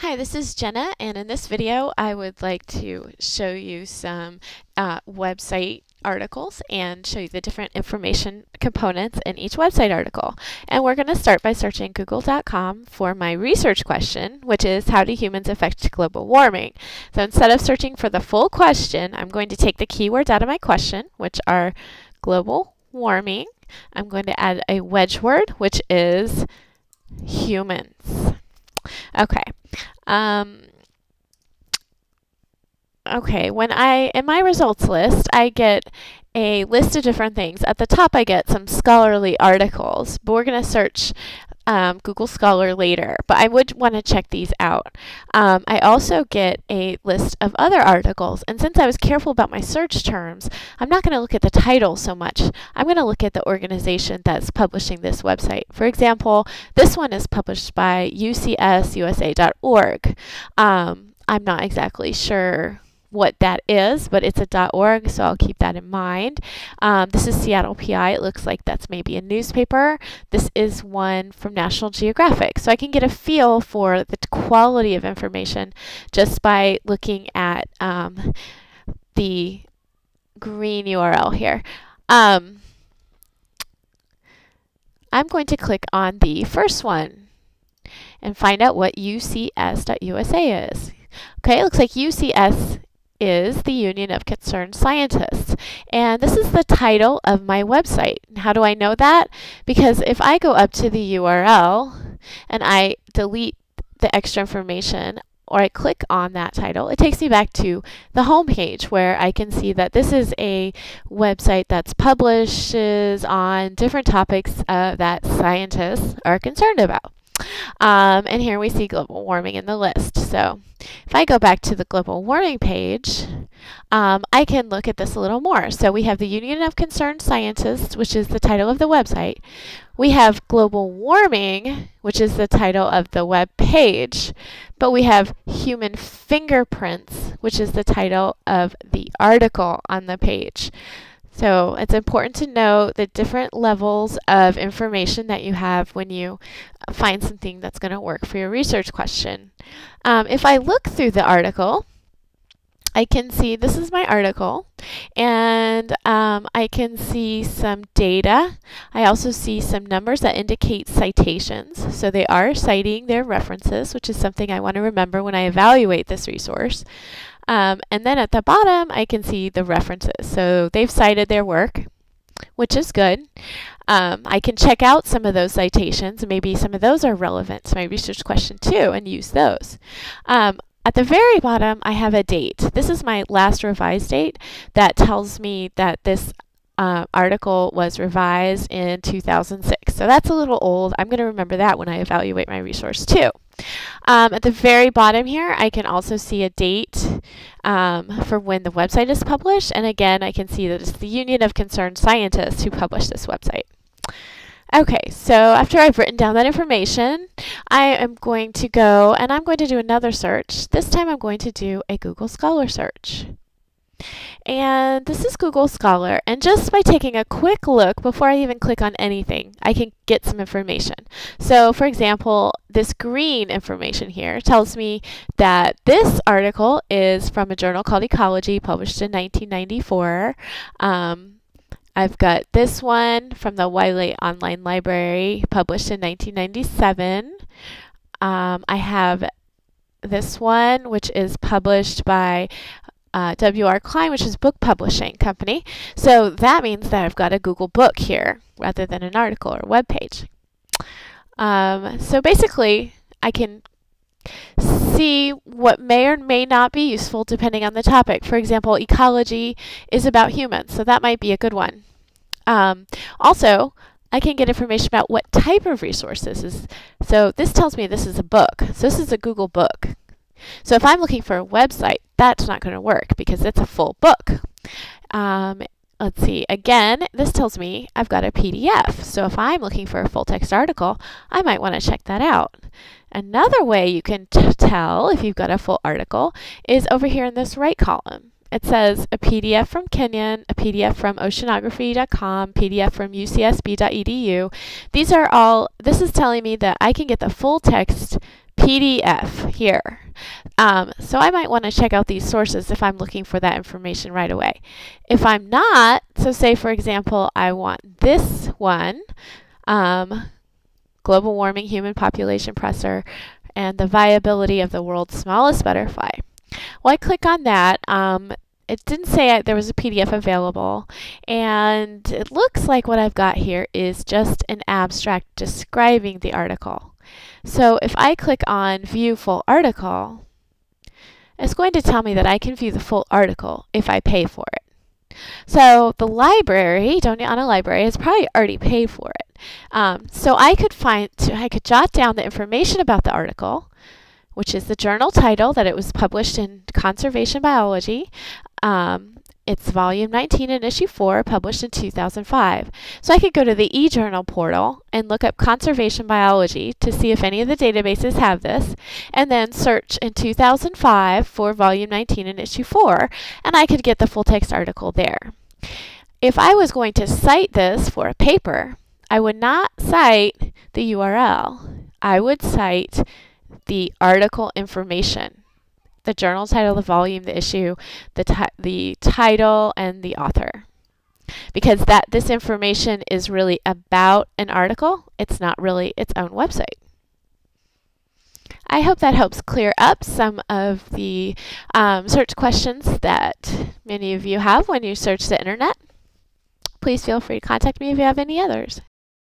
Hi, this is Jenna, and in this video I would like to show you some website articles and show you the different information components in each website article. And we're going to start by searching google.com for my research question, which is how do humans affect global warming? So instead of searching for the full question, I'm going to take the keywords out of my question, which are global warming. I'm going to add a wedge word, which is humans. Okay. Okay, in my results list, I get a list of different things. At the top, I get some scholarly articles, but we're going to search Google Scholar later, but I would want to check these out. I also get a list of other articles, and since I was careful about my search terms, I'm not going to look at the title so much. I'm going to look at the organization that's publishing this website. For example, this one is published by UCSUSA.org. I'm not exactly sure what that is, but it's a .org, so I'll keep that in mind. This is Seattle PI. It looks like that's maybe a newspaper. This is one from National Geographic. So I can get a feel for the quality of information just by looking at the green URL here. I'm going to click on the first one and find out what UCS.USA is. Okay, it looks like UCS is the Union of Concerned Scientists. And this is the title of my website. How do I know that? Because if I go up to the URL and I delete the extra information, or I click on that title, it takes me back to the home page where I can see that this is a website that publishes on different topics that scientists are concerned about. And here we see global warming in the list. So if I go back to the global warming page, I can look at this a little more. So we have the Union of Concerned Scientists, which is the title of the website. We have global warming, which is the title of the web page. But we have human fingerprints, which is the title of the article on the page. So it's important to know the different levels of information that you have when you find something that's going to work for your research question. If I look through the article, I can see this is my article, and I can see some data. I also see some numbers that indicate citations. So they are citing their references, which is something I want to remember when I evaluate this resource. And then at the bottom, I can see the references. So they've cited their work, which is good. I can check out some of those citations. Maybe some of those are relevant to my research question too, and use those. At the very bottom, I have a date. This is my last revised date that tells me that this article was revised in 2006. So that's a little old. I'm going to remember that when I evaluate my resource too. At the very bottom here, I can also see a date for when the website is published. And again, I can see that it's the Union of Concerned Scientists who published this website. Okay, so after I've written down that information, I am going to go and I'm going to do another search. This time I'm going to do a Google Scholar search. And this is Google Scholar, and just by taking a quick look before I even click on anything, I can get some information. So for example, this green information here tells me that this article is from a journal called Ecology, published in 1994. I've got this one from the Wiley Online Library, published in 1997. I have this one, which is published by W.R. Klein, which is book publishing company. So that means that I've got a Google book here rather than an article or web page. So basically, I can see what may or may not be useful depending on the topic. For example, ecology is about humans, so that might be a good one. Also, I can get information about what type of resource this is. So this tells me this is a book. So this is a Google book. So if I'm looking for a website, that's not going to work because it's a full book. Let's see. Again, this tells me I've got a PDF. So if I'm looking for a full text article, I might want to check that out. Another way you can tell if you've got a full article is over here in this right column. It says a PDF from Kenyon, a PDF from oceanography.com, PDF from ucsb.edu. These are all, this is telling me that I can get the full text PDF here. So I might want to check out these sources if I'm looking for that information right away. If I'm not, so say for example, I want this one, global warming human population pressure and the viability of the world's smallest butterfly. Well, I click on that. It didn't say there was a PDF available, and it looks like what I've got here is just an abstract describing the article. So if I click on View Full Article, it's going to tell me that I can view the full article if I pay for it. So the library, Donate on a Library, has probably already paid for it. So I could jot down the information about the article, which is the journal title, that it was published in Conservation Biology. It's volume 19 in issue 4, published in 2005. So I could go to the eJournal portal and look up Conservation Biology to see if any of the databases have this, and then search in 2005 for volume 19 in issue 4, and I could get the full text article there. If I was going to cite this for a paper, I would not cite the URL. I would cite the article information. The journal title, the volume, the issue, the title, and the author. Because this information is really about an article. It's not really its own website. I hope that helps clear up some of the search questions that many of you have when you search the internet. Please feel free to contact me if you have any others.